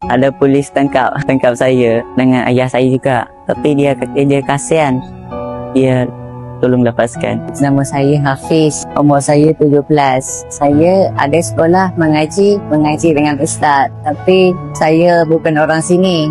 ada polis tangkap saya dengan ayah saya juga. Tapi dia kasihan. Dia tolong lepaskan. Nama saya Hafiz, umur saya 17. Saya ada sekolah mengaji dengan ustaz. Tapi saya bukan orang sini.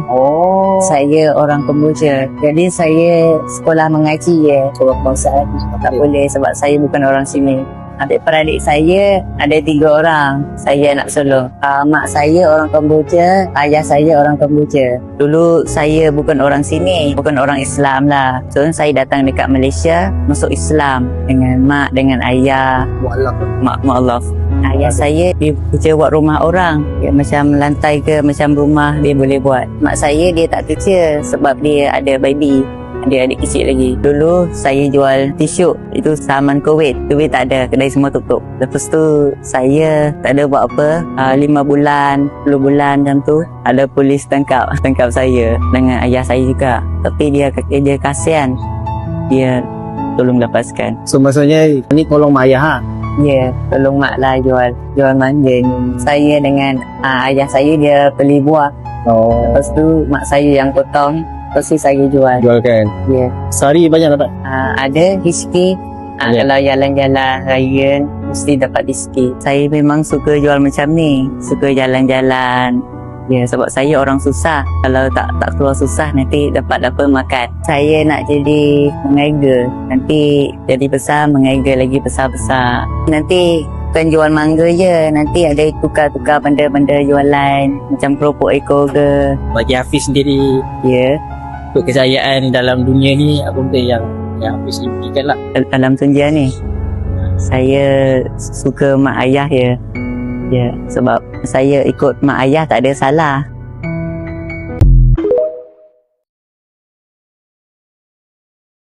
Saya orang Kemboja. Jadi saya sekolah mengaji ya. Kebangsaan tak boleh sebab saya bukan orang sini. Adik-beradik saya ada 3 orang. Saya anak sulung. Mak saya orang Kemboja, ayah saya orang Kemboja. Dulu saya bukan orang sini, bukan orang Islam lah. So saya datang dekat Malaysia, masuk Islam dengan mak, dengan ayah. Mu'alaf. Ayah saya dia kerja buat rumah orang. Dia macam lantai ke macam rumah dia boleh buat. Mak saya dia tak kerja sebab dia ada baby. Dia adik kecil lagi. Dulu saya jual tisu. Itu saman Kuwait. Kuwait tak ada. Kedai semua tutup. Lepas tu saya tak ada buat apa. 5 bulan, 10 bulan macam tu. Ada polis tangkap saya dengan ayah saya juga. Tapi dia kasihan. Dia tolong lepaskan. So maksudnya ni tolong mak ayah ha? Ya, tolong mak lah jual manja. Saya dengan ayah saya dia beli buah. Lepas tu mak saya yang potong. Lepas tu saya jual. Jualkan? Ya. Sehari banyak dapat? Ada rezeki. Kalau jalan-jalan raya mesti dapat rezeki. Saya memang suka jual macam ni. Suka jalan-jalan. Ya, sebab saya orang susah. Kalau tak keluar susah nanti dapat apa makan. Saya nak jadi mengaiga. Nanti jadi besar mengaiga lagi besar-besar. Nanti bukan jual mangga je. Nanti ada tukar-tukar benda-benda jualan. Macam keropok ekor ke. Bagi Hafiz sendiri, Ya. untuk kejayaan dalam dunia ni, apa benda yang Hafiz impikan lah? Dalam tunjian ni saya suka mak ayah ya. Ya, sebab saya ikut mak ayah tak ada salah.